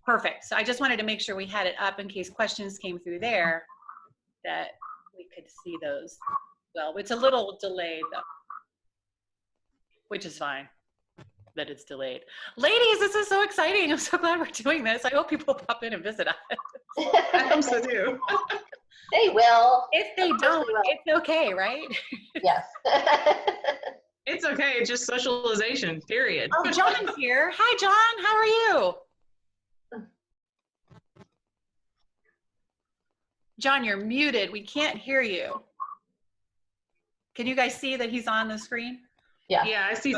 Perfect. So I just wanted to make sure we had it up in case questions came through there, that we could see those. Well, it's a little delayed though, which is fine that it's delayed. Ladies, this is so exciting. I'm so glad we're doing this. I hope people pop in and visit us. I hope so too. They will. If they don't, it's okay, right? Yes. It's okay. It's just socialization, period. Oh, John's here. Hi, John. How are you? John, you're muted. We can't hear you. Can you guys see that he's on the screen? Yeah. Yeah, I see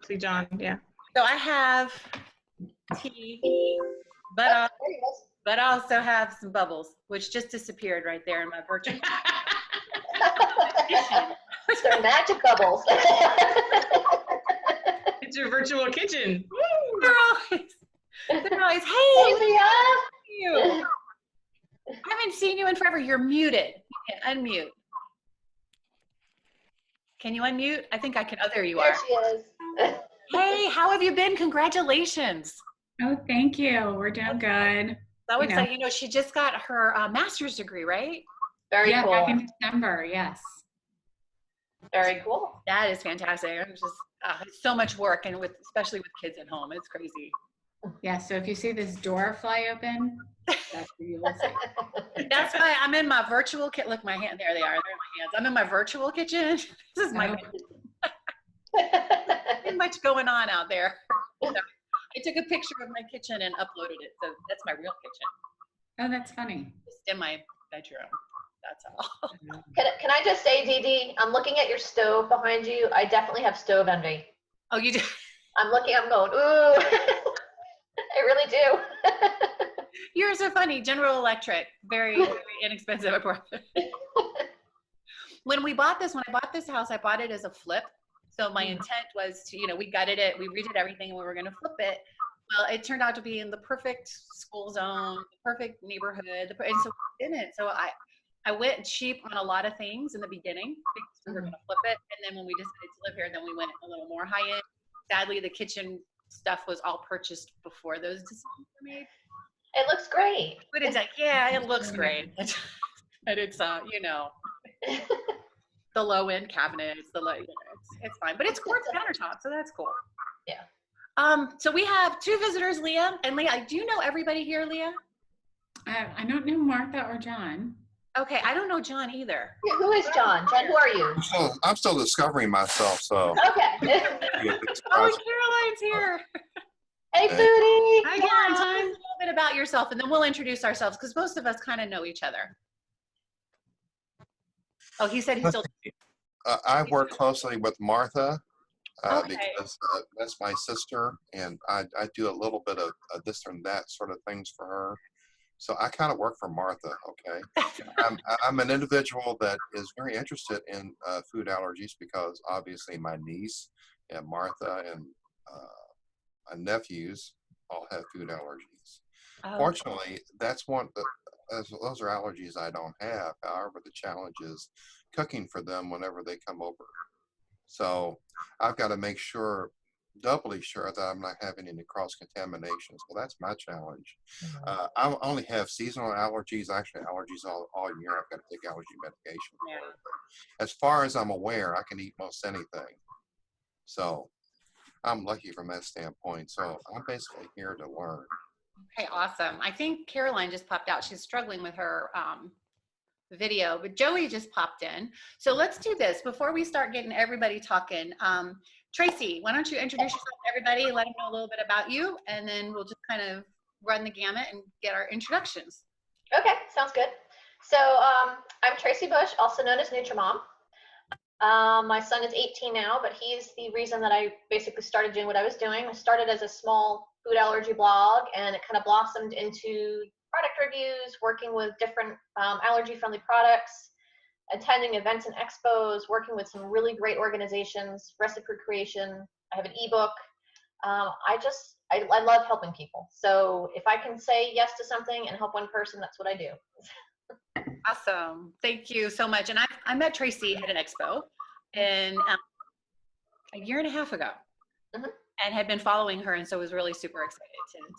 see John, yeah. So I have tea, but I also have some bubbles, which just disappeared right there in my virtual kitchen. They're magic bubbles. It's your virtual kitchen. They're always, Hey, Leah. you. I haven't seen you in forever. You're muted. You can unmute. Can you unmute? I think I can. Oh, there you are. There she is. Hey, how have you been? Congratulations. Oh, thank you. We're doing good. So excited. You know, she just got her master's degree, right? Very cool. Back in December, yes. Very cool. That is fantastic. I'm just it's so much work, and especially with kids at home, it's crazy. Yeah, so if you see this door fly open, that's what you will see. That's why I'm in my virtual kitchen. Look, my hand, there they are. They're my hands. I'm in my virtual kitchen. This is my There's much going on out there. So I took a picture of my kitchen and uploaded it. So that's my real kitchen. Oh, that's funny. Just in my bedroom. That's all. Can I just say, Dee Dee, I'm looking at your stove behind you. I definitely have stove envy. Oh, you do? I'm going, ooh. I really do. Yours are funny. General Electric. Very, very inexpensive. When I bought this house, I bought it as a flip. So my intent was to, we gutted it, we redid everything, and we were going to flip it. Well, it turned out to be in the perfect school zone, the perfect neighborhood, and so we didn't. So I went cheap on a lot of things in the beginning because we were going to flip it, and then when we decided to live here, then we went a little more high end. Sadly, the kitchen stuff was all purchased before those decisions were made. It looks great. But it's like, yeah, it looks great. And it's, the low end cabinets, it's fine. But it's quartz countertop, so that's cool. Yeah. So we have two visitors, Leah and Leah. Do you know everybody here, Leah? I don't know Martha or John. Okay, I don't know John either. Yeah, who is John? John, who are you? I'm still discovering myself, so. Okay. Oh, Caroline's here. Hey, Foodie. Hi, Caroline. Tell us a little bit about yourself, and then we'll introduce ourselves, because most of us kind of know each other. Oh, he said he's still. I work closely with Martha Okay. because that's my sister, and I do a little bit of this and that sort of things for her. So I kind of work for Martha, okay? I'm an individual that is very interested in food allergies because obviously my niece and Martha and my nephews all have food allergies. Oh. Fortunately, those are allergies I don't have. However, the challenge is cooking for them whenever they come over. So I've got to make sure, doubly sure, that I'm not having any cross-contamination. So that's my challenge. I only have seasonal allergies, actually allergies all year. I've got to take allergy medication. Yeah. As far as I'm aware, I can eat most anything. So I'm lucky from that standpoint. So I'm basically here to learn. Okay, awesome. I think Caroline just popped out. She's struggling with her video, but Joey just popped in. So let's do this before we start getting everybody talking. Tracy, why don't you introduce yourself to everybody, let them know a little bit about you, and then we'll just kind of run the gamut and get our introductions. Okay, sounds good. So I'm Tracy Bush, also known as Nutrimom. My son is 18 now, but he's the reason that I basically started doing what I was doing. I started as a small food allergy blog, and it kind of blossomed into product reviews, working with different allergy-friendly products, attending events and expos, working with some really great organizations, recipe creation. I have an ebook. I love helping people. So if I can say yes to something and help one person, that's what I do. Awesome. Thank you so much. And I met Tracy at an expo a year and a half ago. and had been following her, and so was really super excited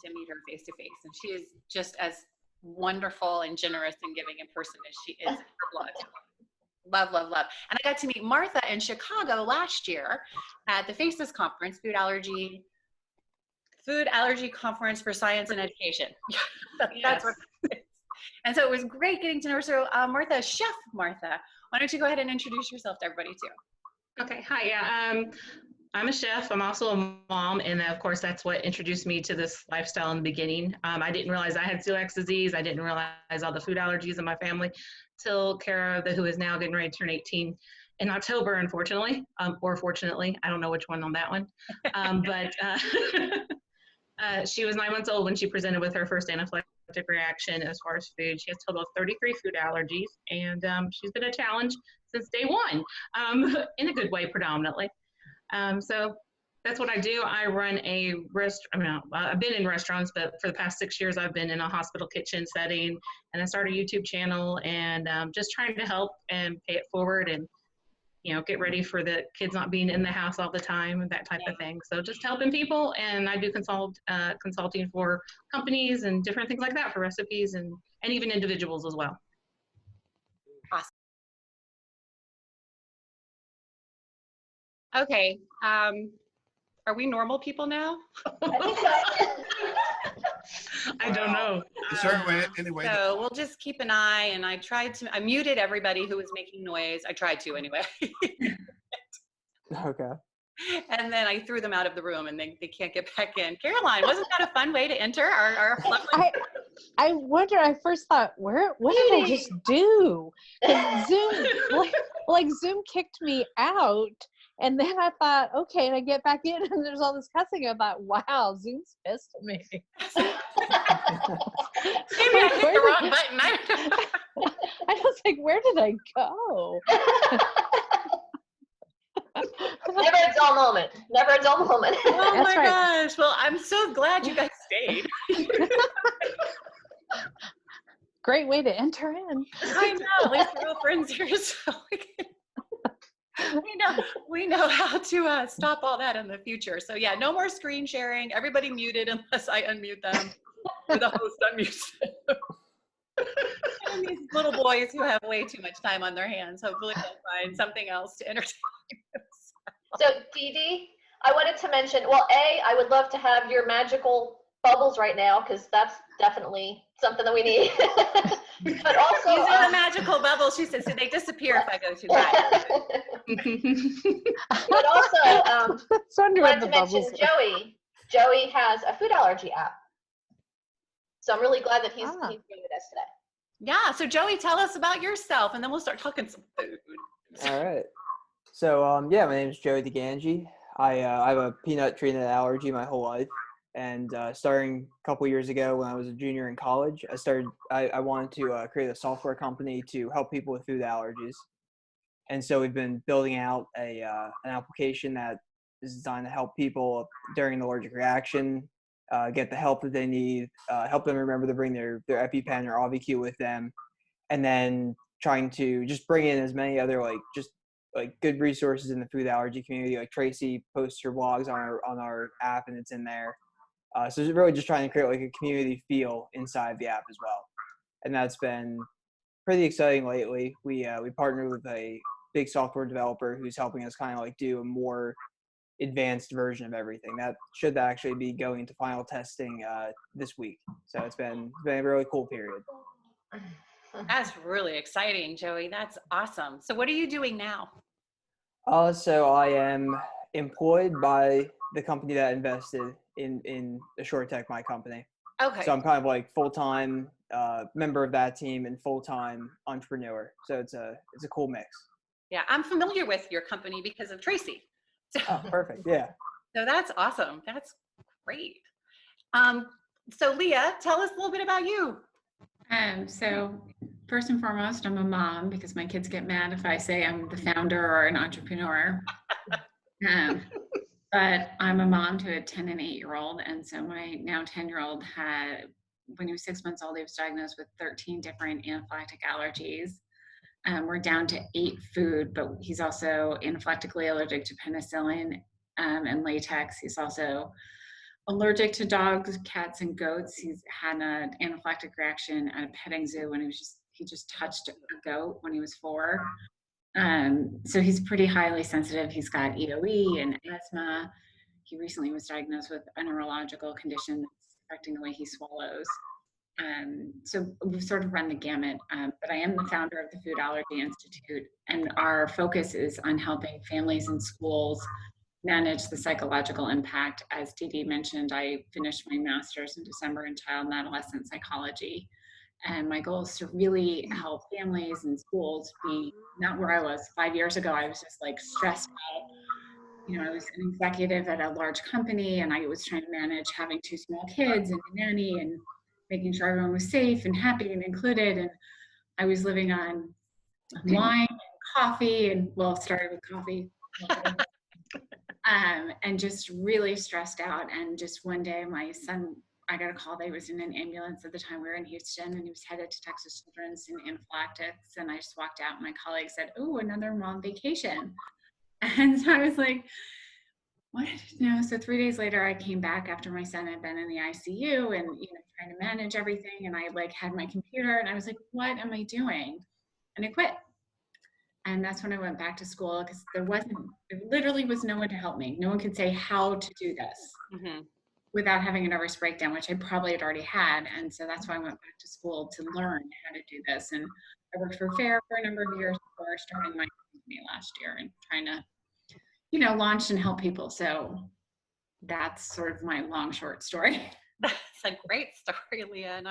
to meet her face to face. And she is just as wonderful and generous and giving in person as she is in her blood. Love, love, love. And I got to meet Martha in Chicago last year at the FACES conference, Food Allergy Conference for Science and Education. That's what it is. And so it was great getting to know her. So Martha, Chef Martha, why don't you go ahead and introduce yourself to everybody too? Okay, hi, yeah. I'm a chef. I'm also a mom, and of course, that's what introduced me to this lifestyle in the beginning. I didn't realize I had celiac disease. I didn't realize all the food allergies in my family till Kara, who is now getting ready to turn 18 in October, unfortunately, or fortunately. I don't know which one on that one. But she was 9 months old when she presented with her first anaphylactic reaction as far as food. She has a total of 33 food allergies, and she's been a challenge since day one, in a good way predominantly. So that's what I do. I run a I've been in restaurants, but for the past 6 years, I've been in a hospital kitchen setting, and I started a YouTube channel, and just trying to help and pay it forward, and get ready for the kids not being in the house all the time and that type of thing. So just helping people, and I do consulting for companies and different things like that for recipes and even individuals as well. Awesome. Okay. Are we normal people now? I don't know. Is there any way So we'll just keep an eye, and I muted everybody who was making noise. I tried to anyway. Okay. And then I threw them out of the room, and they can't get back in. Caroline, wasn't that a fun way to enter our lovely? I wonder, I first thought, what did I just do? 'Cause Zoom, like Zoom kicked me out. And then I thought, okay, and I get back in, and there's all this cussing. I thought, wow, Zoom's pissed at me. Maybe I hit the wrong button. I was like, where did I go? Never a dull moment. Never a dull moment. Oh That's my right. gosh. Well, I'm so glad you guys stayed. Great way to enter in. I know. At least we're all friends here, so we know how to stop all that in the future. So yeah, no more screen sharing. Everybody muted unless I unmute them, or the host unmutes them. And these little boys who have way too much time on their hands, hopefully they'll find something else to entertain themselves. So Dee Dee, I wanted to mention, well, I would love to have your magical bubbles right now, because that's definitely something that we need. But also, these are the magical bubbles, she said, so they disappear if I go too high. But also, I wanted to mention Joey has a food allergy app. So I'm really glad that he's joined us today. Yeah, so Joey, tell us about yourself, and then we'll start talking some food. All right. So, my name is Joey DeGangi. I have a peanut treated allergy my whole life. And starting a couple years ago when I was a junior in college, I wanted to create a software company to help people with food allergies. And so we've been building out an application that is designed to help people during an allergic reaction, get the help that they need, help them remember to bring their EpiPen or AuviQ with them, and then trying to just bring in as many other good resources in the food allergy community. Like Tracy posts her blogs on our app, and it's in there. So it's really just trying to create like a community feel inside the app as well. And that's been pretty exciting lately. We partnered with a big software developer who's helping us kind of like do a more advanced version of everything. That should actually be going to final testing this week. So it's been a really cool period. That's really exciting, Joey. That's awesome. So what are you doing now? So I am employed by the company that invested in AssureTech, my company. Okay. So I'm kind of like full-time member of that team and full-time entrepreneur. So it's a cool mix. Yeah, I'm familiar with your company because of Tracy. So, oh, perfect. Yeah. So that's awesome. That's great. So Leah, tell us a little bit about you. So first and foremost, I'm a mom because my kids get mad if I say I'm the founder or an entrepreneur. But I'm a mom to a 10 and 8-year-old. And so my now 10-year-old when he was 6 months old, he was diagnosed with 13 different anaphylactic allergies. We're down to 8 food, but he's also anaphylactically allergic to penicillin, and latex. He's also allergic to dogs, cats, and goats. He's had an anaphylactic reaction at a petting zoo when he just touched a goat when he was 4. So he's pretty highly sensitive. He's got EOE and asthma. He recently was diagnosed with a neurological condition that's affecting the way he swallows. So we've sort of run the gamut, but I am the founder of the Food Allergy Institute, and our focus is on helping families and schools manage the psychological impact. As Dee Dee mentioned, I finished my master's in December in child and adolescent psychology, and my goal is to really help families and schools be not where I was 5 years ago. I was just like stressed out. I was an executive at a large company, and I was trying to manage having 2 small kids and a nanny and making sure everyone was safe and happy and included. And I was living on wine and coffee, and started with coffee. And just really stressed out. And just one day, my son, I got a call that he was in an ambulance at the time. We were in Houston, and he was headed to Texas Children's in anaphylactics. And I just walked out, and my colleague said, "Oh, another mom vacation." And so I was like, what? So 3 days later, I came back after my son had been in the ICU and, trying to manage everything. And I had my computer, and I was like, what am I doing? And I quit. And that's when I went back to school, because there literally was no one to help me. No one could say how to do this without having a nervous breakdown, which I probably had already had. And so that's why I went back to school to learn how to do this. And I worked for FAIR for a number of years before starting my company last year and trying to, launch and help people. So that's sort of my long, short story. That's a great story, Leah. And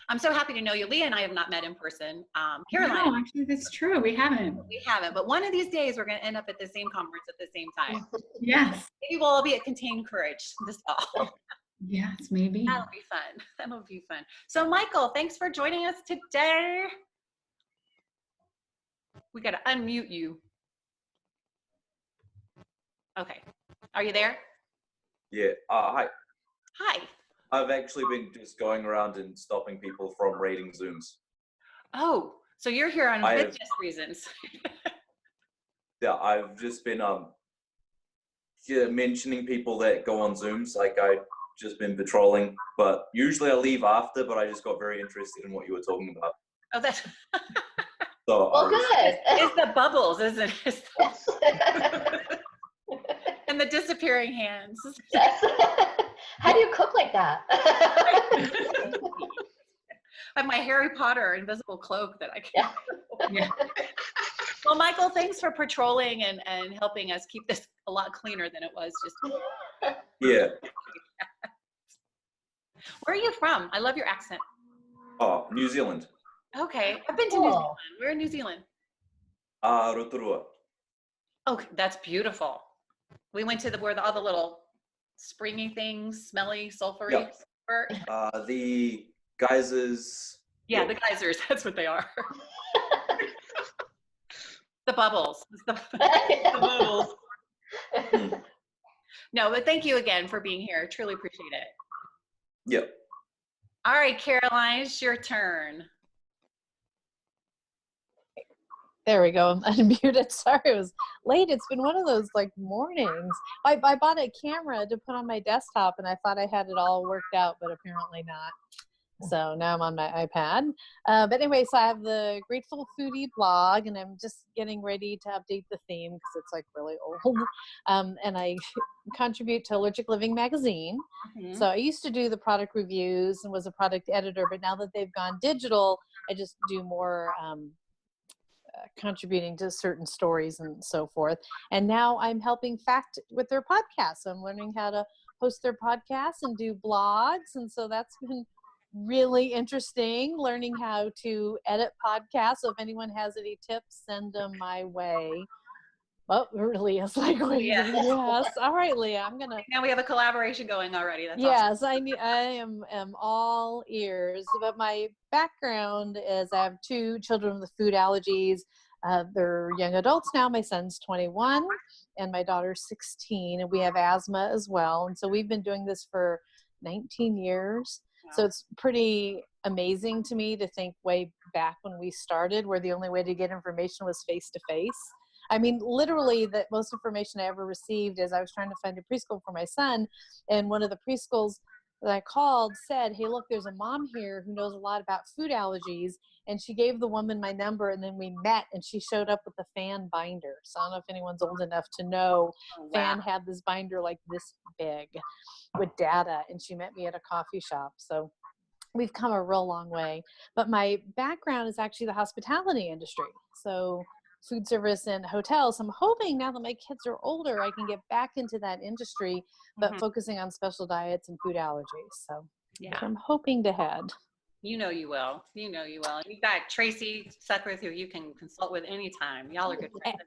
I'm so happy to know you. Leah and I have not met in person. Caroline. No, actually, that's true. We haven't. But one of these days we're going to end up at the same conference at the same time. Yes. Maybe we'll all be at Contain Courage this fall. Yes, maybe. That'll be fun. So Michael, thanks for joining us today. We got to unmute you. Okay. Are you there? Yeah. Hi. Hi. I've actually been just going around and stopping people from raiding Zooms. Oh, so you're here on business reasons. Yeah, I've just been mentioning people that go on Zooms. Like, I've just been patrolling, but usually I leave after, but I just got very interested in what you were talking about. Oh, that's so good. It's the bubbles, isn't it? Yes. And the disappearing hands. Yes. How do you cook like that? I have my Harry Potter invisible cloak that I can. Yeah. Well, Michael, thanks for patrolling and helping us keep this a lot cleaner than it was just. Yeah. Where are you from? I love your accent. Oh, New Zealand. Okay. I've been to New Zealand. Where in New Zealand? Rotorua. Okay, that's beautiful. We went to where all the little springy things, smelly, sulfury. Yep. The geysers. Yeah, the geysers. That's what they are. The bubbles. The bubbles. No, but thank you again for being here. Truly appreciate it. Yep. All right, Caroline, it's your turn. There we go. I'm unmuted. Sorry, it was late. It's been one of those mornings. I bought a camera to put on my desktop, and I thought I had it all worked out, but apparently not. So now I'm on my iPad. But anyway, so I have the Grateful Foodie blog, and I'm just getting ready to update the theme because it's really old. And I contribute to Allergic Living magazine. Mm-hmm. So I used to do the product reviews and was a product editor, but now that they've gone digital, I just do more contributing to certain stories and so forth. And now I'm helping Fact with their podcast. I'm learning how to host their podcasts and do blogs. And so that's been really interesting, learning how to edit podcasts. So if anyone has any tips, send them my way. Oh, Leah's waiting. Yes. All right, Leah, I'm gonna. Now we have a collaboration going already. That's yes, awesome. I am all ears. But my background is I have 2 children with food allergies. They're young adults now. My son's 21 and my daughter's 16, and we have asthma as well. And so we've been doing this for 19 years. Wow. So it's pretty amazing to me to think way back when we started, where the only way to get information was face to face. I mean, literally the most information I ever received is I was trying to find a preschool for my son, and one of the preschools that I called said, hey, look, there's a mom here who knows a lot about food allergies. And she gave the woman my number, and then we met, and she showed up with the Fan binder. So I don't know if anyone's old enough to know, Fan had this binder like this big with data, and she met me at a coffee shop. So we've come a real long way. But my background is actually the hospitality industry. So food service and hotels. I'm hoping now that my kids are older, I can get back into that industry, but focusing on special diets and food allergies. So Yeah, I'm hoping to head. you know you will. You know you will. And you got Tracy Suckworth, who you can consult with anytime. Y'all are good friends.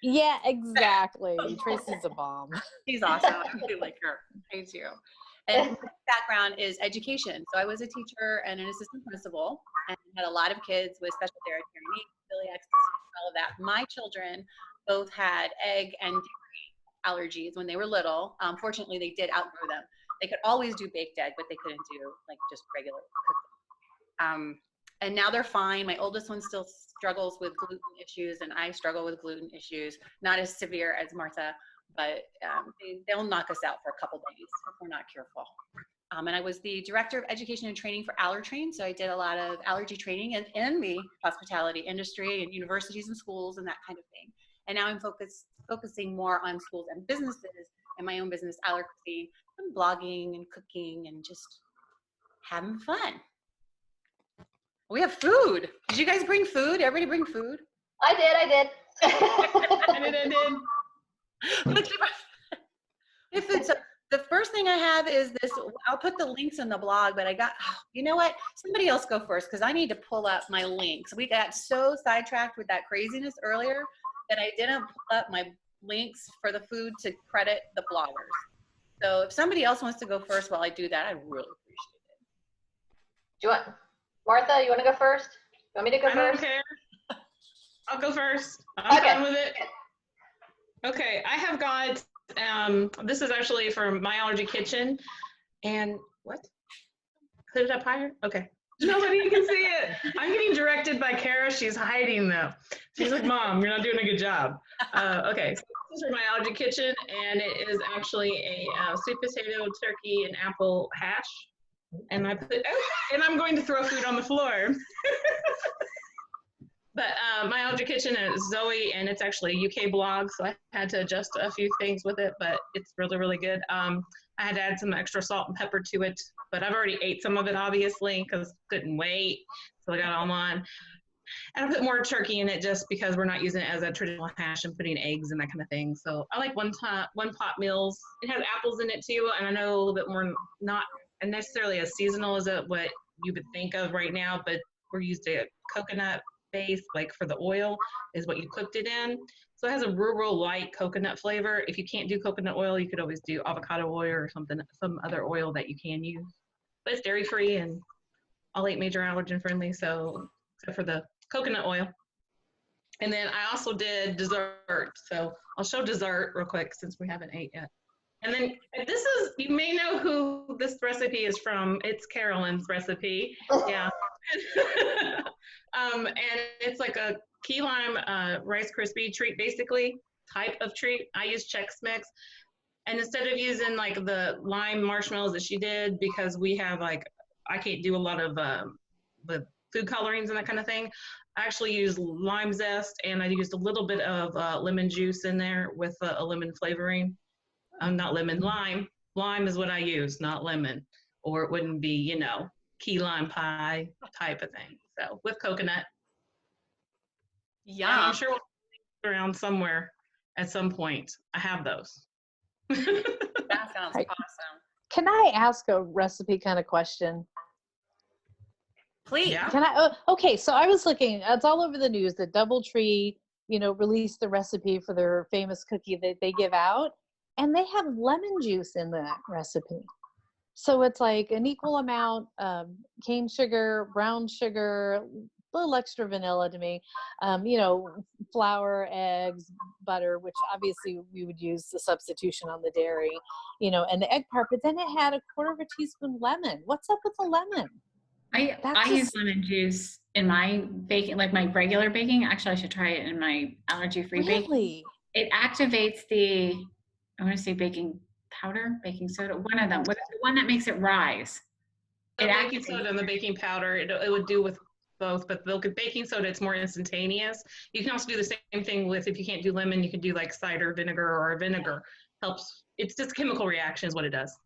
Yeah, exactly. Tracy's a bomb. She's awesome. I really like her. I do. And my background is education. So I was a teacher and an assistant principal, and had a lot of kids with special dietary needs, celiac, all of that. My children both had egg and dairy allergies when they were little. Fortunately, they did outgrow them. They could always do baked egg, but they couldn't do like just regular cooked. And now they're fine. My oldest one still struggles with gluten issues, and I struggle with gluten issues. Not as severe as Martha, but they'll knock us out for a couple days if we're not careful. And I was the director of education and training for AllerTrain, so I did a lot of allergy training in the hospitality industry and universities and schools and that kind of thing. And now I'm focusing more on schools and businesses and my own business, Allergy, and blogging and cooking and just having fun. We have food. Did you guys bring food? Everybody bring food? I did. I did. We have food. So the first thing I have is this. I'll put the links in the blog, but you know what? Somebody else go first because I need to pull up my links. We got so sidetracked with that craziness earlier that I didn't pull up my links for the food to credit the bloggers. So if somebody else wants to go first while I do that, I really appreciate it. Do you want, Martha, you want to go first? You want me to go I don't first? care. I'll go first. I'm Okay. fine with it. Okay, I have got, this is actually from My Allergy Kitchen. And what? Put it up higher? Okay. Nobody can see it. I'm getting directed by Kara. She's hiding though. She's like, Mom, you're not doing a good job. Okay, so this is from My Allergy Kitchen, and it is actually a sweet potato, turkey, and apple hash. And and I'm going to throw food on the floor. But My Allergy Kitchen is Zoe, and it's actually a UK blog, so I had to adjust a few things with it, but it's really, really good. I had to add some extra salt and pepper to it, but I've already ate some of it, obviously, because couldn't wait, so I got it all on. And I put more turkey in it just because we're not using it as a traditional hash and putting eggs and that kind of thing. So I like one pot meals. It has apples in it too, and I know a little bit more, not necessarily as seasonal as what you would think of right now, but we're used to coconut base, like for the oil is what you cooked it in. So it has a rural light coconut flavor. If you can't do coconut oil, you could always do avocado oil or some other oil that you can use. But it's dairy free and all 8 major allergen friendly, so except for the coconut oil. And then I also did dessert. So I'll show dessert real quick since we haven't ate yet. And then this is, you may know who this recipe is from. It's Carolyn's recipe. Yeah. And it's like a key lime Rice Krispie treat, basically, type of treat. I use Chex Mix. And instead of using like the lime marshmallows that she did, because we have like, I can't do a lot of the food colorings and that kind of thing, I actually use lime zest, and I used a little bit of lemon juice in there with a lemon flavoring. Not lemon, lime. Lime is what I use, not lemon. Or it wouldn't be, key lime pie type of thing. So with coconut. Yeah. I'm sure we'll be around somewhere at some point. I have those. That sounds awesome. Can I ask a recipe kind of question? Please. Yeah. Can I? Okay, so I was looking, it's all over the news that DoubleTree, released the recipe for their famous cookie that they give out, and they have lemon juice in that recipe. So it's like an equal amount of cane sugar, brown sugar, a little extra vanilla to me, flour, eggs, butter, which obviously we would use the substitution on the dairy, and the egg part, but then it had a 1/4 teaspoon lemon. What's up with the lemon? I use lemon juice in my baking, like my regular baking. Actually, I should try it in my allergy-free baking. Really? It activates the, I want to say baking powder, baking soda, one of them. What is the one that makes it rise? The It baking activates. soda and the baking powder, it would do with both, but the baking soda, it's more instantaneous. You can also do the same thing with, if you can't do lemon, you can do like cider vinegar or vinegar. Helps. It's just chemical reaction is what it does.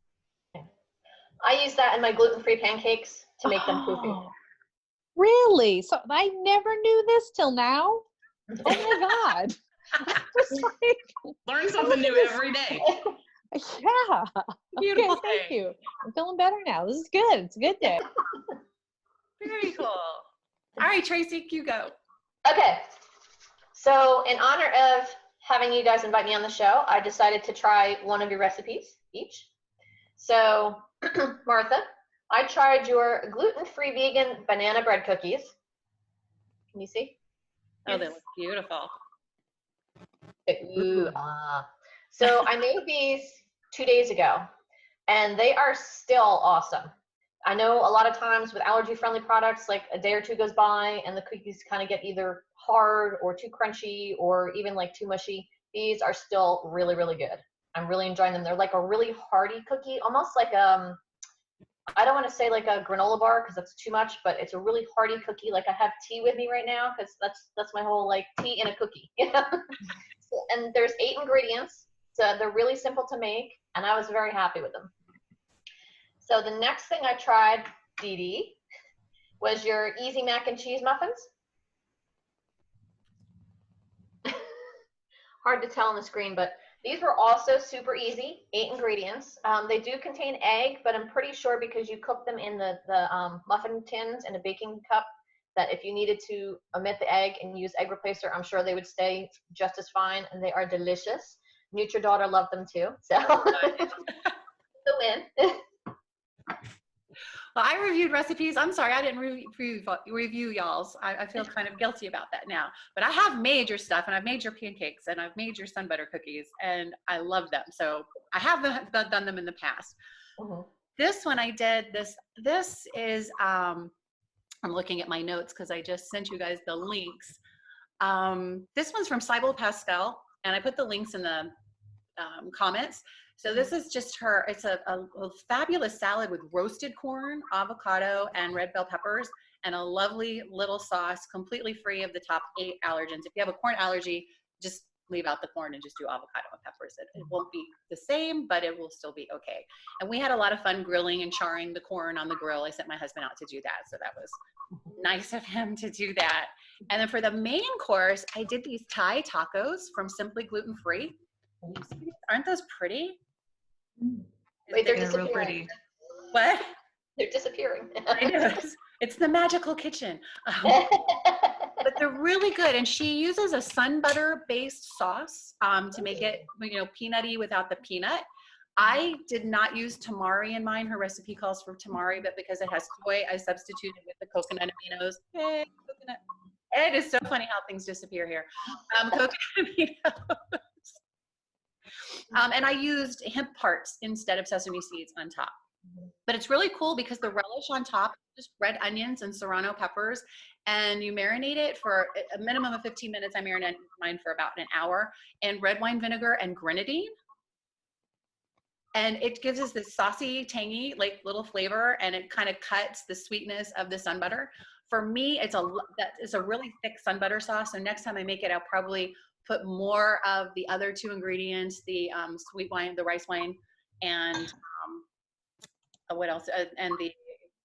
I use that in my gluten-free pancakes to make them poofy. Oh, really? So I never knew this till now. Oh my God. I was like, Learn something new every day. yeah. Beautiful Okay, thank thing. you. I'm feeling better now. This is good. It's a good day. Very cool. All right, Tracy, you go. Okay, so in honor of having you guys invite me on the show, I decided to try one of your recipes each. So, Martha, I tried your gluten-free vegan banana bread cookies. Can you see? Oh, they look beautiful. Ooh, So I made these 2 days ago, and they are still awesome. I know a lot of times with allergy-friendly products, like a day or two goes by and the cookies kind of get either hard or too crunchy or even like too mushy. These are still really, really good. I'm really enjoying them. They're like a really hearty cookie, almost like I don't want to say like a granola bar because that's too much, but it's a really hearty cookie. Like I have tea with me right now because that's my whole like tea in a cookie. And there's 8 ingredients, so they're really simple to make, and I was very happy with them. So the next thing I tried, Dee Dee, was your easy mac and cheese muffins. Hard to tell on the screen, but these were also super easy, 8 ingredients. They do contain egg, but I'm pretty sure because you cook them in the muffin tins in a baking cup, that if you needed to omit the egg and use egg replacer, I'm sure they would stay just as fine, and they are delicious. NutriDaughter loved them too, so the win. Well, I reviewed recipes. I'm sorry, I didn't review y'all's. I feel kind of guilty about that now. But I have made your stuff, and I've made your pancakes, and I've made your sun butter cookies, and I love them. So I have done them in the past. Mm-hmm. This one I did. This is I'm looking at my notes because I just sent you guys the links. This one's from Cybele Pascal, and I put the links in the comments. So this is just it's a fabulous salad with roasted corn, avocado, and red bell peppers, and a lovely little sauce, completely free of the top 8 allergens. If you have a corn allergy, just leave out the corn and just do avocado and peppers. It won't be the same, but it will still be okay. And we had a lot of fun grilling and charring the corn on the grill. I sent my husband out to do that, so that was nice of him to do that. And then for the main course, I did these Thai tacos from Simply Gluten-Free. Aren't those pretty? Wait, they're They're real disappearing. pretty. What? They're disappearing. I know. It's the magical kitchen. But they're really good. And she uses a sun butter based sauce to make it, peanutty without the peanut. I did not use tamari in mine. Her recipe calls for tamari, but because it has soy, I substituted with the coconut aminos. Hey, coconut. It is so funny how things disappear here. Coconut aminos. And I used hemp parts instead of sesame seeds on top. But it's really cool because the relish on top is just red onions and serrano peppers, and you marinate it for a minimum of 15 minutes. I marinated mine for about an hour in red wine vinegar and grenadine. And it gives us this saucy, tangy, like little flavor, and it kind of cuts the sweetness of the sun butter. For me, it's a really thick sun butter sauce. So next time I make it, I'll probably put more of the other 2 ingredients, the sweet wine, the rice wine, and what else? And the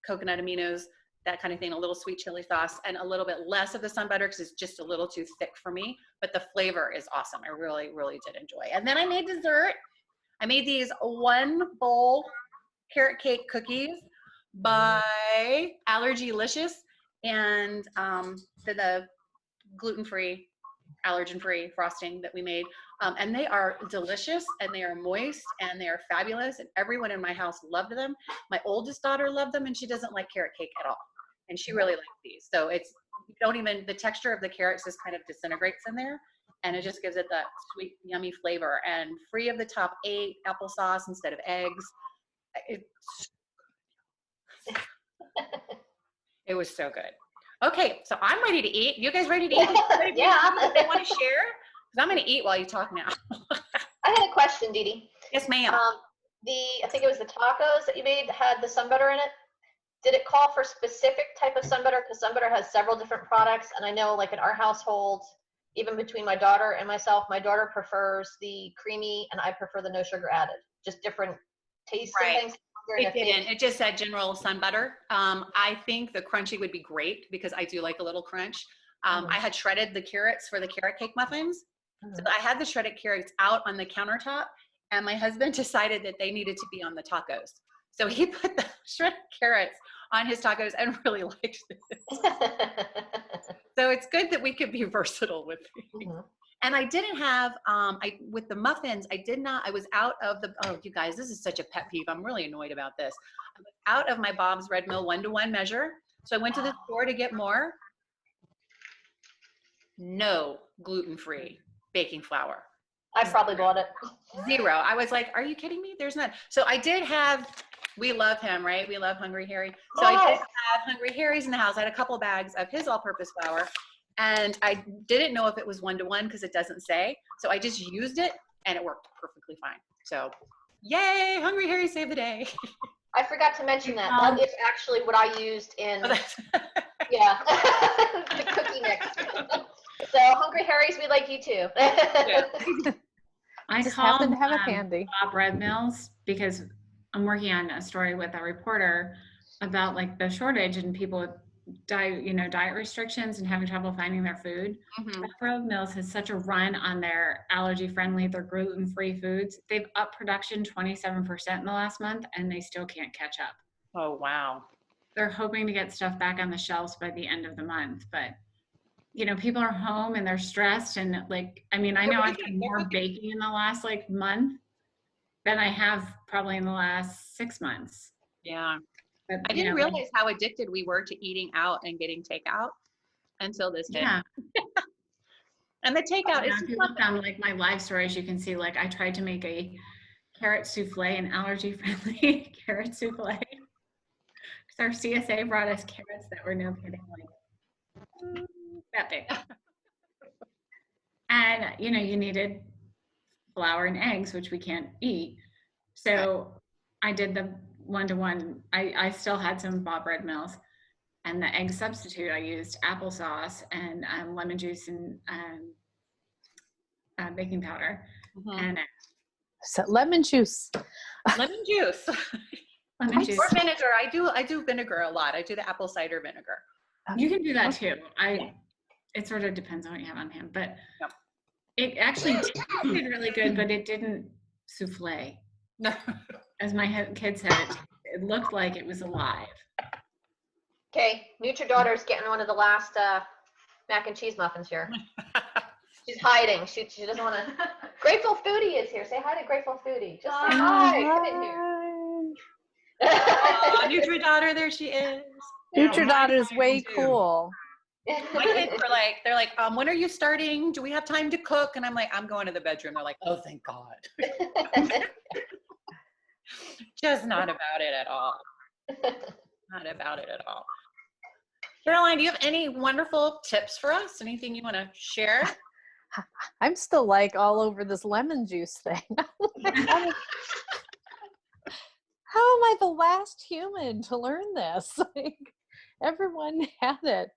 coconut aminos, that kind of thing, a little sweet chili sauce, and a little bit less of the sun butter because it's just a little too thick for me. But the flavor is awesome. I really, really did enjoy. And then I made dessert. I made these 1 bowl carrot cake cookies by Allergylicious, and the gluten-free, allergen-free frosting that we made. And they are delicious, and they are moist, and they are fabulous, and everyone in my house loved them. My oldest daughter loved them, and she doesn't like carrot cake at all, and she really liked these. So the texture of the carrots just kind of disintegrates in there, and it just gives it that sweet, yummy flavor, and free of the top 8 applesauce instead of eggs. It was so good. Okay, so I'm ready to eat. You guys ready to eat? Yeah. They want to share? Because I'm going to eat while you talk now. I had a question, Dee Dee. Yes, ma'am. I think it was the tacos that you made that had the sun butter in it. Did it call for specific type of sun butter? Because sun butter has several different products, and I know, like in our household, even between my daughter and myself, my daughter prefers the creamy, and I prefer the no sugar added. Just different tastes and things. It didn't. It just said general sun butter. I think the crunchy would be great because I do like a little crunch. I had shredded the carrots for the carrot cake muffins. So I had the shredded carrots out on the countertop, and my husband decided that they needed to be on the tacos. So he put the shredded carrots on his tacos and really liked it. So it's good that we could be versatile with things. And I didn't have, with the muffins, I was out of the, oh, you guys, this is such a pet peeve. I'm really annoyed about this. I was out of my Bob's Red Mill 1-to-1 measure. So I went to the store to get more. No gluten-free baking flour. I probably bought it. 0. I was like, are you kidding me? There's none. So I did have, we love him, right? We love Hungry Harry. So I did have Hungry Harry's in the house. I had a couple bags of his all-purpose flour. And I didn't know if it was 1-to-1 because it doesn't say. So I just used it and it worked perfectly fine. So yay, Hungry Harry saved the day. I forgot to mention that. That is actually what I used in, yeah, the cookie mix. So Hungry Harry's, we like you too. I Just called happen to have it handy. Bob Red Mills because I'm working on a story with a reporter about like the shortage and people with diet restrictions and having trouble finding their food. Bob Red Mills has such a run on their allergy-friendly, their gluten-free foods. They've upped production 27% in the last month, and they still can't catch up. Oh, wow. They're hoping to get stuff back on the shelves by the end of the month, but people are home and they're stressed and I know I've done more baking in the last month than I have probably in the last 6 months. Yeah. But, I didn't realize how addicted we were to eating out and getting takeout until this day. Yeah. And the takeout is. If you look on my live stories, you can see I tried to make a carrot souffle, an allergy-friendly carrot souffle. Because our CSA brought us carrots that were no kidding that big. And you needed flour and eggs, which we can't eat. So I did the 1-to-1. I still had some Bob Red Mills, and the egg substitute I used applesauce and lemon juice and baking powder. And so lemon juice. Lemon juice. Lemon juice. Or vinegar. I do vinegar a lot. I do the apple cider vinegar. You can do that too. It sort of depends on what you have on hand, but it actually tasted really good, but it didn't souffle. No. As my kids said, it looked like it was alive. Okay, Nutri-Daughter's getting one of the last mac and cheese muffins here. She's hiding. She doesn't want to. Grateful Foodie is here. Say hi to Grateful Foodie. Just say hi. Come in here. Oh, Nutri-Daughter, there she is. Nutri-Daughter is way cool. My kids were like, they're like, when are you starting? Do we have time to cook? And I'm like, I'm going to the bedroom. They're like, oh, thank God. Just not about it at all. Not about it at all. Caroline, do you have any wonderful tips for us? Anything you want to share? I'm still all over this lemon juice thing. How am I the last human to learn this? Everyone had it.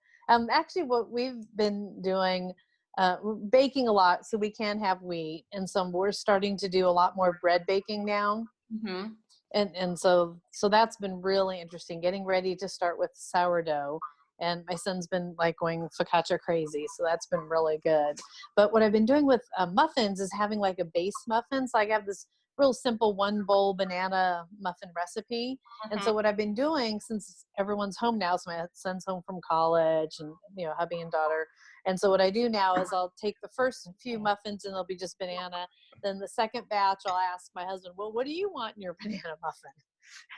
Actually, what we've been doing, we're baking a lot so we can have wheat, and so we're starting to do a lot more bread baking now. Mm-hmm. And so that's been really interesting. Getting ready to start with sourdough, and my son's been going focaccia crazy, so that's been really good. But what I've been doing with muffins is having a base muffin. So I have this real simple 1-bowl banana muffin recipe. And so what I've been doing, since everyone's home now, so my son's home from college and, hubby and daughter. And so what I do now is I'll take the first few muffins and they'll be just banana. Then the second batch, I'll ask my husband, well, what do you want in your banana muffin?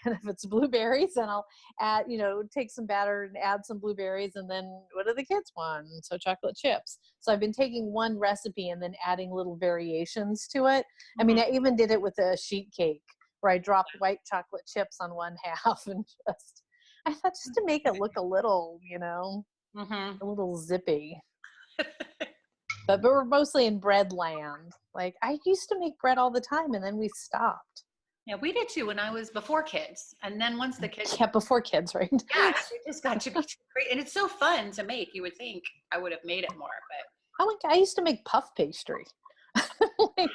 And if it's blueberries, then I'll add, take some batter and add some blueberries. And then what do the kids want? And so chocolate chips. So I've been taking one recipe and then adding little variations to it. I mean, I even did it with a sheet cake where I dropped white chocolate chips on one half and I thought just to make it look a little, Mm-hmm. A little zippy. But we're mostly in bread land. Like, I used to make bread all the time, and then we stopped. Yeah, we did too when I was before kids. And then once the kids. Yeah, before kids, right? Yeah, it just got to be great. And it's so fun to make. You would think I would have made it more, but. I used to make puff pastry. Like,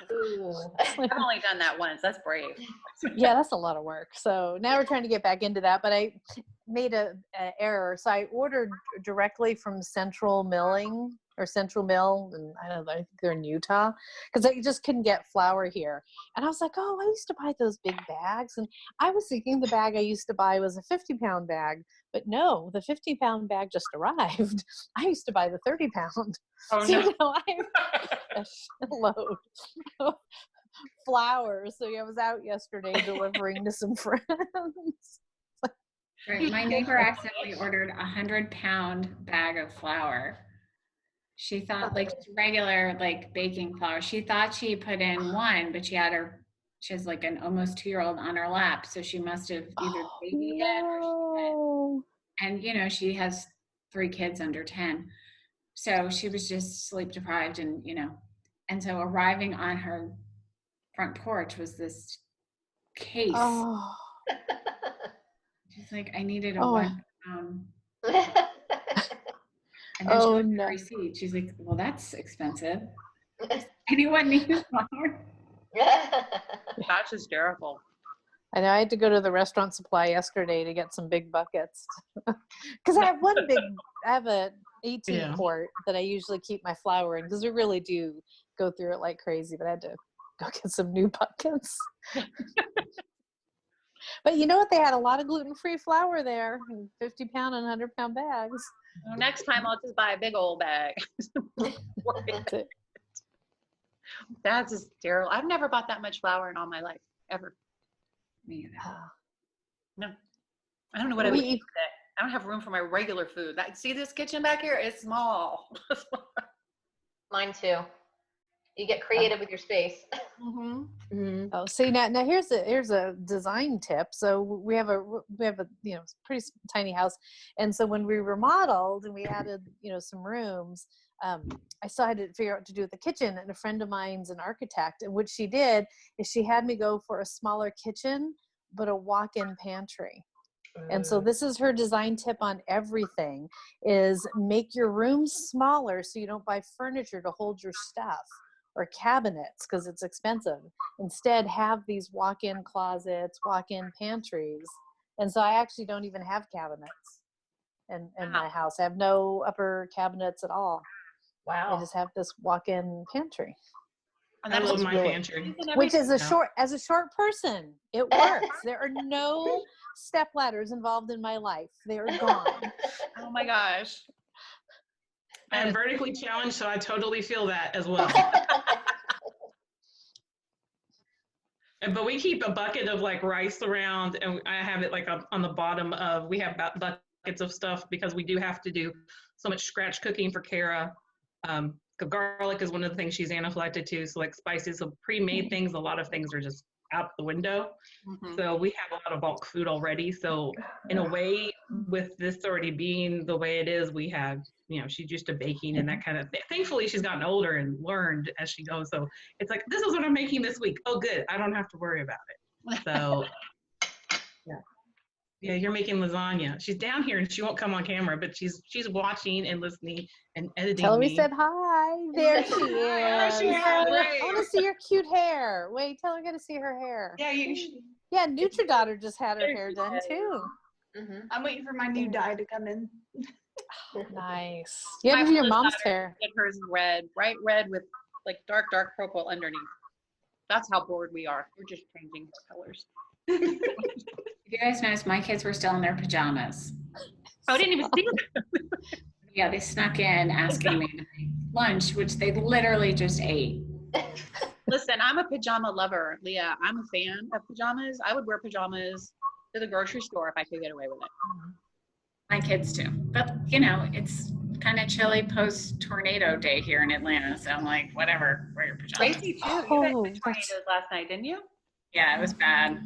I've only done that once. That's brave. yeah, that's a lot of work. So now we're trying to get back into that, but I made a error. So I ordered directly from Central Milling or Central Mill, and I don't know, I think they're in Utah, because I just couldn't get flour here. And I was like, oh, I used to buy those big bags, and I was thinking the bag I used to buy was a 50-pound bag, but no, the 50-pound bag just arrived. I used to buy the 30-pound. Oh, so no. now I have a shitload of flour. So I was out yesterday delivering to some friends. Right. My neighbor accidentally ordered a 100-pound bag of flour. She thought, like, just regular, like, baking flour. She thought she put in one, but she has like an almost 2-year-old on her lap. So she must have either babied it or and you know, she has 3 kids under 10. So she was just sleep deprived, and, you know, and so arriving on her front porch was this case. Oh. She's like, I needed a Oh. 1 pound. And then she looked at the receipt. She's like, well, that's expensive. Anyone need flour? That's hysterical. I know I had to go to the restaurant supply yesterday to get some big buckets. Because I have a 18 quart that I usually keep my flour in, because we really do go through it like crazy, but I had to go get some new buckets. But you know what? They had a lot of gluten-free flour there, 50-pound and 100-pound bags. Well, next time I'll just buy a big old bag. That's hysterical. I've never bought that much flour in all my life, ever. Me either. No. I don't know what I would eat with it. I don't have room for my regular food. See this kitchen back here? It's small. Mine too. You get creative with your space. Mm-hmm. Mm-hmm. Oh, see, now here's a design tip. So we have a pretty tiny house, and so when we remodeled and we added some rooms, I still had to figure out what to do with the kitchen. And a friend of mine's an architect, and what she did is she had me go for a smaller kitchen but a walk-in pantry. And so this is her design tip on everything: is make your rooms smaller so you don't buy furniture to hold your stuff or cabinets because it's expensive. Instead, have these walk-in closets, walk-in pantries. And so I actually don't even have cabinets in my house. I have no upper cabinets at all. Wow. I just have this walk-in pantry. And I love my pantry. Which is as a short person, it works. There are no step ladders involved in my life. They are gone. Oh my gosh. I'm vertically challenged, so I totally feel that as well. But we keep a bucket of like rice around, and I have it like on the bottom of, we have buckets of stuff because we do have to do so much scratch cooking for Kara. Garlic is one of the things she's anaphylactic to, so like spices, so pre-made things, a lot of things are just out the window. Mm-hmm. So we have a lot of bulk food already. So in a way, with this already being the way it is, we have, she's used to baking and that kind of thing. Thankfully, she's gotten older and learned as she goes. So it's like, this is what I'm making this week. Oh, good. I don't have to worry about it. So yeah, you're making lasagna. She's down here and she won't come on camera, but she's watching and listening and editing. Tell her we said hi. There she is. There she is. I want to see your cute hair. Wait, tell her I got to see her hair. Yeah, you should. Yeah, NutriDaughter just had her hair done too. Mm-hmm. I'm waiting for my new dye to come in. Nice. You have your mom's hair. Hers red, bright red with like dark purple underneath. That's how bored we are. We're just changing colors. You guys noticed my kids were still in their pajamas. I didn't even see them. Yeah, they snuck in asking me to make lunch, which they literally just ate. Listen, I'm a pajama lover, Leah. I'm a fan of pajamas. I would wear pajamas to the grocery store if I could get away with it. My kids too. But, it's kind of chilly post-tornado day here in Atlanta, so I'm like, whatever, wear your pajamas. Tracy, too. You had tornadoes last night, didn't you? Yeah, it was bad.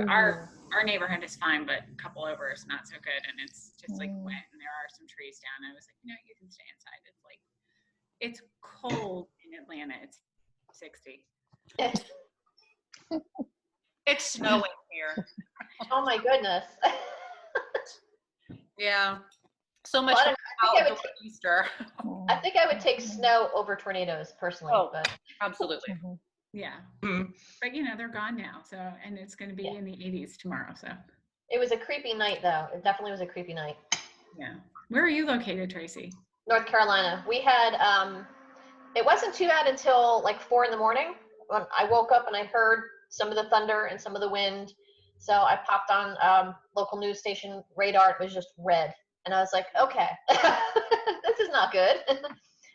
Our our neighborhood is fine, but a couple over is not so good, and it's just like wet, and there are some trees down. And I was like, no, you can stay inside. It's like, it's cold in Atlanta. It's 60. It's snowing here. Oh my goodness. Yeah. So much Well, I think I would Easter. I think I would take snow over tornadoes personally, Oh. but Absolutely. Yeah. But they're gone now. So, and it's going to be in the 80s tomorrow. So it was a creepy night though. It definitely was a creepy night. yeah. Where are you located, Tracy? North Carolina. We had, it wasn't too bad until like 4 a.m. when I woke up and I heard some of the thunder and some of the wind. So I popped on local news station radar. It was just red. And I was like, okay, this is not good.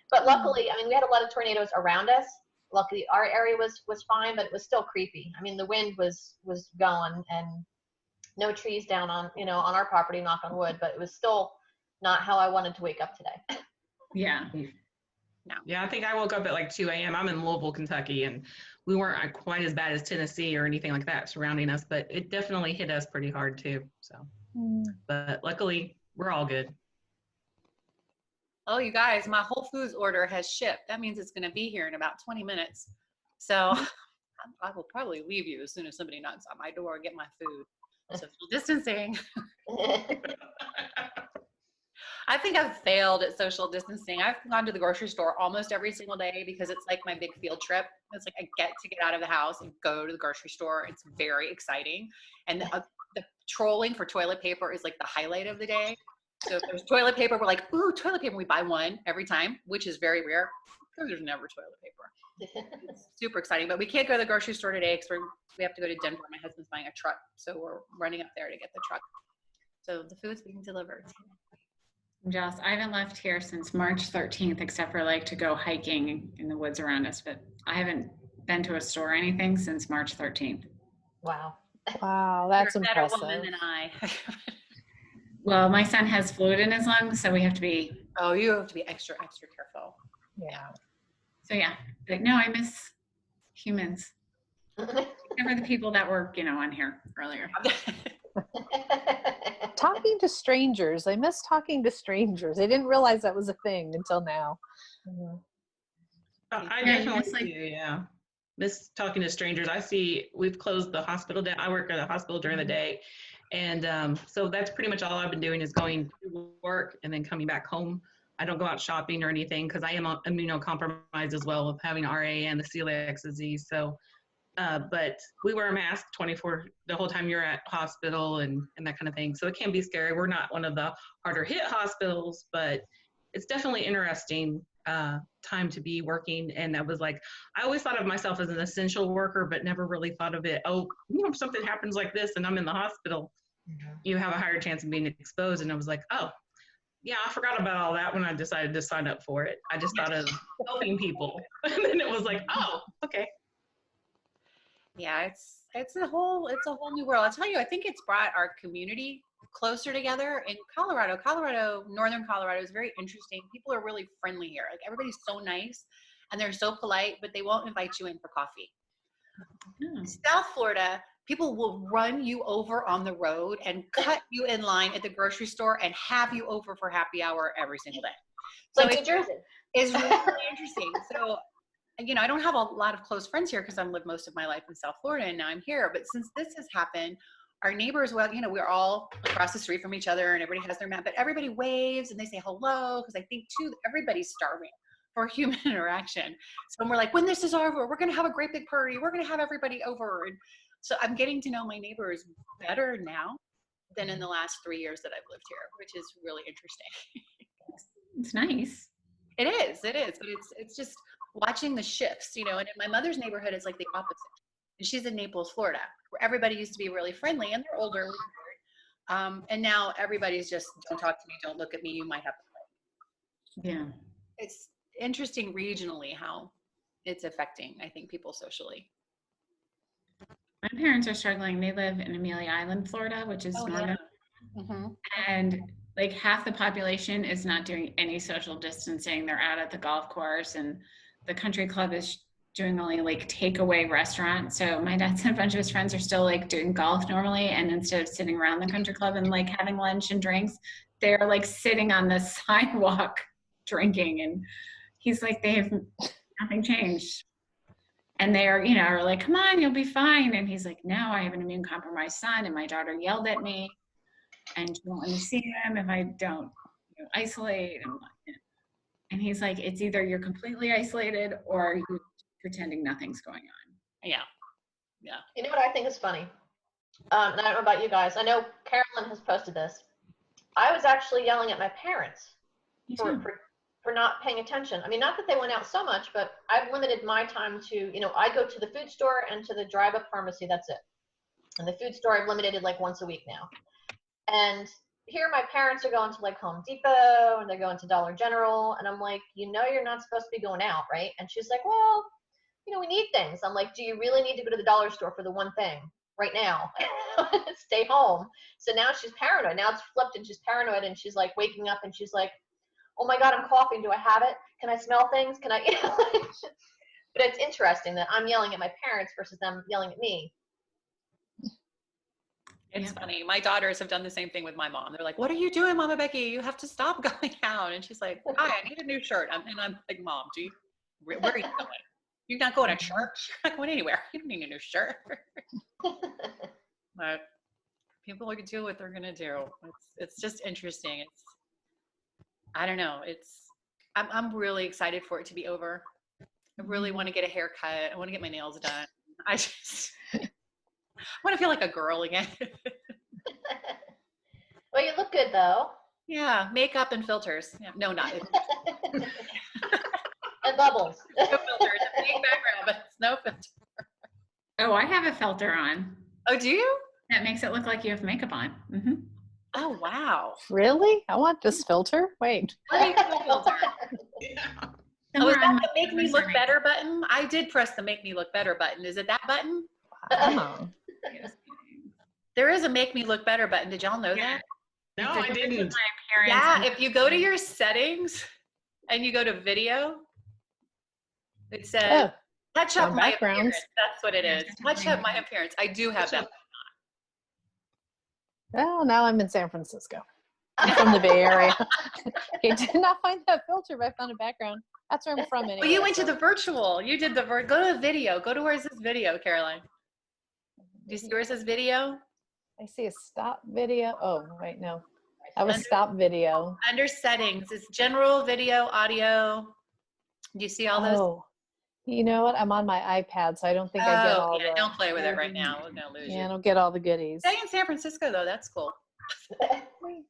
But luckily, I mean, we had a lot of tornadoes around us. Luckily, our area was fine, but it was still creepy. I mean, the wind was going, and no trees down on our property, knock on wood, but it was still not how I wanted to wake up today. Yeah. No. Yeah, I think I woke up at like 2 a.m. I'm in Louisville, Kentucky, and we weren't quite as bad as Tennessee or anything like that surrounding us, but it definitely hit us pretty hard too. So, but luckily, we're all good. Oh, you guys, my Whole Foods order has shipped. That means it's going to be here in about 20 minutes. So I will probably leave you as soon as somebody knocks on my door and get my food. Social distancing. I think I've failed at social distancing. I've gone to the grocery store almost every single day because it's like my big field trip. It's like I get to get out of the house and go to the grocery store. It's very exciting. And the trolling for toilet paper is like the highlight of the day. So if there's toilet paper, we're like, ooh, toilet paper. We buy one every time, which is very rare. There's never toilet paper. It's super exciting, but we can't go to the grocery store today because we have to go to Denver. My husband's buying a truck, so we're running up there to get the truck. So the food's being delivered. Joss, I haven't left here since March 13th, except for like to go hiking in the woods around us, but I haven't been to a store or anything since March 13th. Wow. Wow, that's You're a better impressive. woman than I. Well, my son has fluid in his lungs, so we have to be. Oh, you have to be extra, extra careful. Yeah. So yeah, but no, I miss humans. Except for the people that were, on here earlier. Talking to strangers. I miss talking to strangers. I didn't realize that was a thing until now. I definitely do, yeah. Miss talking to strangers. We've closed the hospital down. I work at a hospital during the day. And so that's pretty much all I've been doing is going to work and then coming back home. I don't go out shopping or anything because I am immunocompromised as well with having RA and the celiac disease. So, but we wear a mask the whole time you're at hospital and that kind of thing. So it can be scary. We're not one of the harder hit hospitals, but it's definitely interesting time to be working. And that was like, I always thought of myself as an essential worker, but never really thought of it. Oh, if something happens like this and I'm in the hospital, you have a higher chance of being exposed. And I was like, oh, yeah, I forgot about all that when I decided to sign up for it. I just thought of helping people. And then it was like, oh, okay. Yeah, it's a whole new world. I'll tell you, I think it's brought our community closer together in Colorado. Northern Colorado is very interesting. People are really friendly here. Like everybody's so nice and they're so polite, but they won't invite you in for coffee. South Florida, people will run you over on the road and cut you in line at the grocery store and have you over for happy hour every single day. So like New Jersey. It's really interesting. So, I don't have a lot of close friends here because I've lived most of my life in South Florida and now I'm here. But since this has happened, our neighbors, we're all across the street from each other and everybody has their map, but everybody waves and they say hello because I think too, everybody's starving for human interaction. So we're like, when this is over, we're going to have a great big party. We're going to have everybody over. And so I'm getting to know my neighbors better now than in the last 3 years that I've lived here, which is really interesting. It's nice. It is, but it's just watching the shifts, and in my mother's neighborhood, it's like the opposite. And she's in Naples, Florida, where everybody used to be really friendly and they're older. And now everybody's just, don't talk to me, don't look at me, you might have to fight. Yeah. It's interesting regionally how it's affecting, I think, people socially. My parents are struggling. They live in Amelia Island, Florida, which is northern. Yeah. Mm-hmm. And like half the population is not doing any social distancing. They're out at the golf course and the country club is doing only like takeaway restaurant. So my dad's and a bunch of his friends are still like doing golf normally, and instead of sitting around the country club and like having lunch and drinks, they're like sitting on the sidewalk drinking. And he's like, they have nothing changed. And they are, are like, come on, you'll be fine. And he's like, no, I have an immune compromised son, and my daughter yelled at me, and she won't let me see him if I don't isolate. And he's like, it's either you're completely isolated or you're pretending nothing's going on. Yeah. Yeah. You know what I think is funny? And I don't know about you guys. I know Carolyn has posted this. I was actually yelling at my parents for not paying attention. I mean, not that they went out so much, but I've limited my time to, I go to the food store and to the drive-up pharmacy. That's it. And the food store I've limited it like once a week now. And here my parents are going to like Home Depot, and they're going to Dollar General, and I'm like, you're not supposed to be going out, right? And she's like, well, we need things. I'm like, do you really need to go to the dollar store for the one thing right now? Stay home. So now she's paranoid. Now it's flipped, and she's paranoid, and she's like waking up, and she's like, oh my God, I'm coughing. Do I have it? Can I smell things? Can I? But it's interesting that I'm yelling at my parents versus them yelling at me. It's funny. My daughters have done the same thing with my mom. They're like, what are you doing, Mama Becky? You have to stop going out. And she's like, hi, I need a new shirt. And I'm like, Mom, where are you going? You're not going to church? You're not going anywhere. You don't need a new shirt. But people are going to do what they're going to do. It's just interesting. I don't know. I'm really excited for it to be over. I really want to get a haircut. I want to get my nails done. I want to feel like a girl again. Well, you look good though. Yeah, makeup and filters. Yeah, no, not. And bubbles. No filters. It's a big background, but it's no filter. Oh, I have a filter on. Oh, do you? That makes it look like you have makeup on. Mm-hmm. Oh, wow. Really? I want this filter. Wait. Let me do a filter. Oh, is that the make me look better button? I did press the make me look better button. Is it that button? Wow. There is a make me look better button. Did y'all know that? No, I didn't. Yeah, if you go to your settings and you go to video, it says touch up my appearance. That's what it is. Touch up my appearance. I do have that. Well, now I'm in San Francisco. I'm from the Bay Area. Okay, did not find that filter, but I found a background. That's where I'm from anyway. Well, you went to the virtual. You did go to the video. Go to where it says video, Caroline. Do you see where it says video? I see a stop video. Oh, wait, no. That was stop video. Under settings, it's general video, audio. Do you see all those? Oh, you know what? I'm on my iPad, so I don't think I get all the... don't play with it right now. We're going to lose you. I don't get all the goodies. Stay in San Francisco, though. That's cool.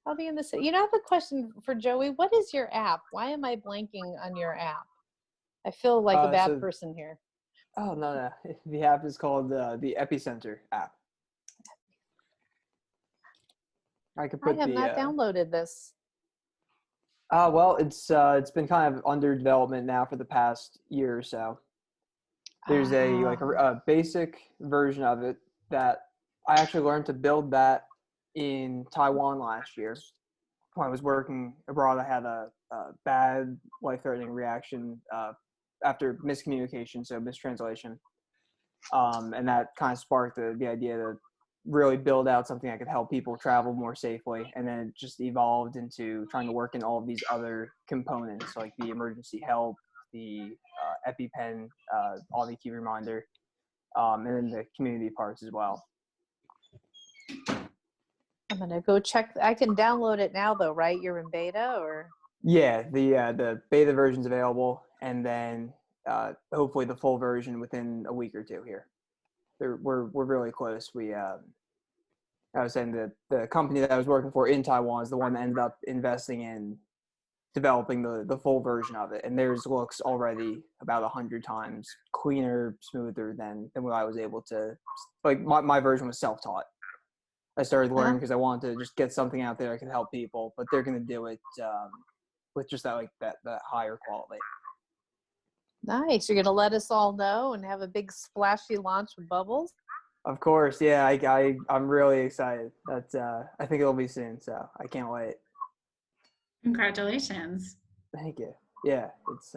I'll be in the city. I have a question for Joey. What is your app? Why am I blanking on your app? I feel like a bad person here. Oh, no. The app is called the Epicenter app. I have not downloaded this. Well, it's been kind of under development now for the past year or so. There's a basic version of it that I actually learned to build that in Taiwan last year. When I was working abroad, I had a bad life-threatening reaction after miscommunication, so mistranslation. And that kind of sparked the idea to really build out something that could help people travel more safely. And then it just evolved into trying to work in all of these other components, like the emergency help, the EpiPen, all the key reminder, and then the community parts as well. I'm gonna go check. I can download it now, though, right? You're in beta, or? Yeah, the beta version's available, and then hopefully the full version within a week or two here. We're really close. I was saying that the company that I was working for in Taiwan is the one that ended up investing in developing the full version of it, and theirs looks already about 100 times cleaner, smoother than what I was able to. Like my version was self-taught. I started learning because I wanted to just get something out there that could help people, but they're going to do it with just that higher quality. Nice. You're going to let us all know and have a big splashy launch with bubbles? Of course. Yeah, I'm really excited. That's I think it'll be soon, so I can't wait. Congratulations. Thank you. Yeah, it's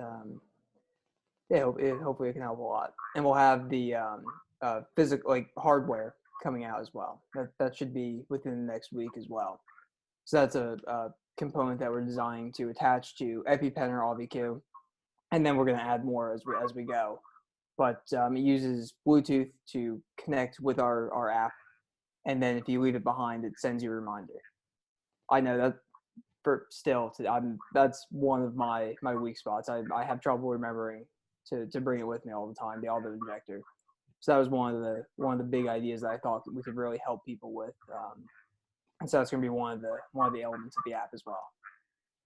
yeah, hopefully it can help a lot. And we'll have the physical, like hardware coming out as well. That should be within the next week as well. So that's a component that we're designing to attach to EpiPen or AviQ, and then we're going to add more as we go. But it uses Bluetooth to connect with our app, and then if you leave it behind, it sends you a reminder. I know that that's one of my weak spots. I have trouble remembering to bring it with me all the time, the auto injector. So that was one of the big ideas that I thought we could really help people with. And so that's going to be one of the elements of the app as well.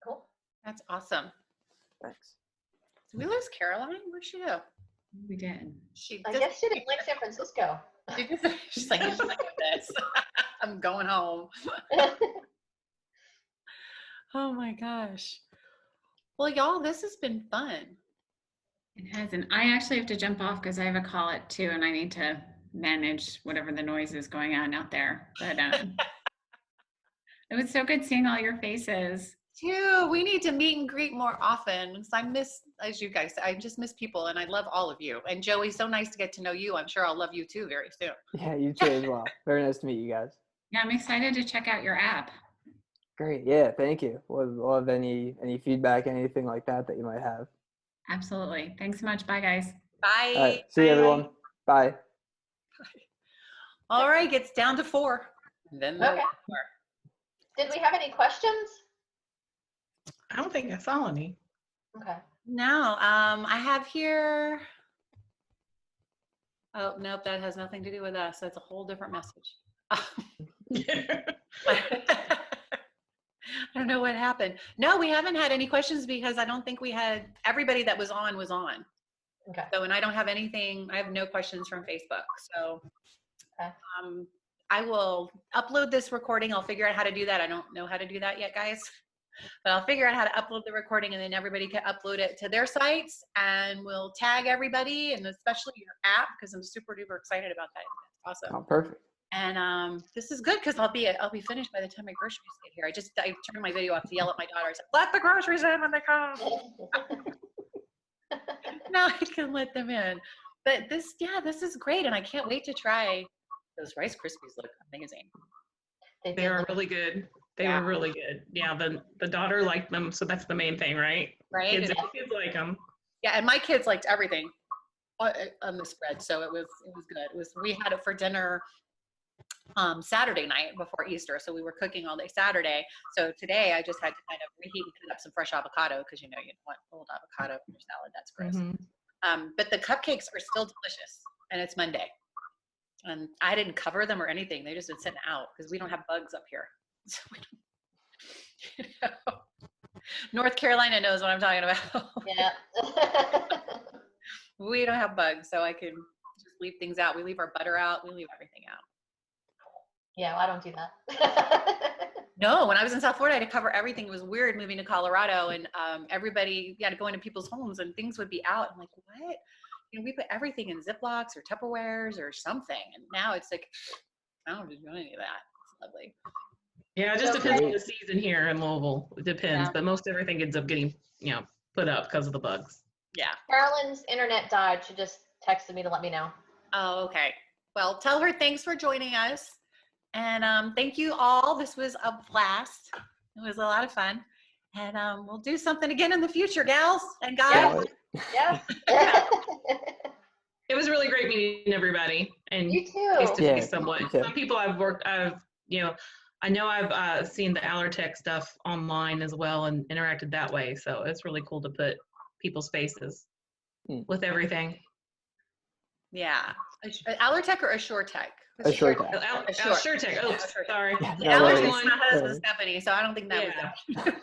Cool. That's awesome. Thanks. Did we lose Caroline? Where'd she go? We did. I guess she didn't like San Francisco. She's like, "I'm sick of this. I'm going home." Oh my gosh. Well, y'all, this has been fun. It has, and I actually have to jump off because I have a call at 2 and I need to manage whatever the noise is going on out there. But it was so good seeing all your faces. Too. We need to meet and greet more often because I miss, as you guys, I just miss people, and I love all of you. And Joey, so nice to get to know you. I'm sure I'll love you too very soon. Yeah, you too as well. Very nice to meet you guys. Yeah, I'm excited to check out your app. Great. Yeah, thank you. Would love any feedback, anything like that you might have. Absolutely. Thanks so much. Bye, guys. Bye. All right. See you, everyone. Bye. All right, gets down to 4. And then Okay. Did we have any questions? I don't think I saw any. Okay. No, I have here. Oh, nope, that has nothing to do with us. That's a whole different message. I don't know what happened. No, we haven't had any questions because I don't think we had, everybody that was on. Okay. So, and I don't have anything, I have no questions from Facebook. So, Okay. I will upload this recording. I'll figure out how to do that. I don't know how to do that yet, guys. But I'll figure out how to upload the recording, and then everybody can upload it to their sites, and we'll tag everybody, and especially your app, because I'm super duper excited about that. That's awesome. Oh, perfect. And this is good because I'll be finished by the time my groceries get here. I turned my video off to yell at my daughter. I said, "Let the groceries in when they come." Now I can let them in. But this is great, and I can't wait to try those Rice Krispies. Look amazing. They are really good. They were really good. Yeah, the daughter liked them, so that's the main thing, right? Right. Kids like them. Yeah, and my kids liked everything on the spread, so it was good. We had it for dinner Saturday night before Easter, so we were cooking all day Saturday. So today I just had to kind of reheat and cut up some fresh avocado because you don't want old avocado in your salad. That's gross. Mm-hmm. But the cupcakes are still delicious, and it's Monday. And I didn't cover them or anything. They just been sitting out because we don't have bugs up here. So we don't, North Carolina knows what I'm talking about. Yeah. We don't have bugs, so I can just leave things out. We leave our butter out. We leave everything out. Yeah, well, I don't do that. No, when I was in South Florida, I had to cover everything. It was weird moving to Colorado, and everybody had to go into people's homes, and things would be out. I'm like, what? You know, we put everything in Ziplocs or Tupperwares or something, and now it's like, I don't do any of that. It's lovely. Yeah, it just depends on the season here in Louisville. It depends, but most everything ends up getting, put up because of the bugs. Yeah. Carolyn's internet died. She just texted me to let me know. Oh, okay. Well, tell her thanks for joining us. And thank you all. This was a blast. It was a lot of fun. And we'll do something again in the future, gals and guys. Yeah. It was really great meeting everybody. And you too. Face to face somewhat. Some people I know I've seen the Allertech stuff online as well and interacted that way. So it's really cool to put people's faces with everything. Yeah. Allertech or AssureTech? AssureTech. AssureTech. Oh, sorry. Allertech is my husband's company, so I don't think that was it.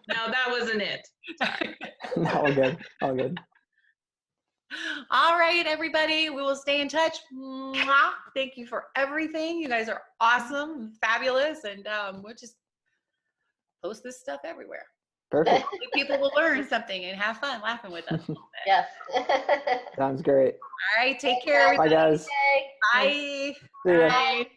No, that wasn't it. Sorry. No, all good. All good. All right, everybody. We will stay in touch. Mwah. Thank you for everything. You guys are awesome, fabulous, and we'll just post this stuff everywhere. Perfect. People will learn something and have fun laughing with us a little bit. Yes. Sounds great. All right, take care, everybody. Bye, guys. Bye. See ya. Bye.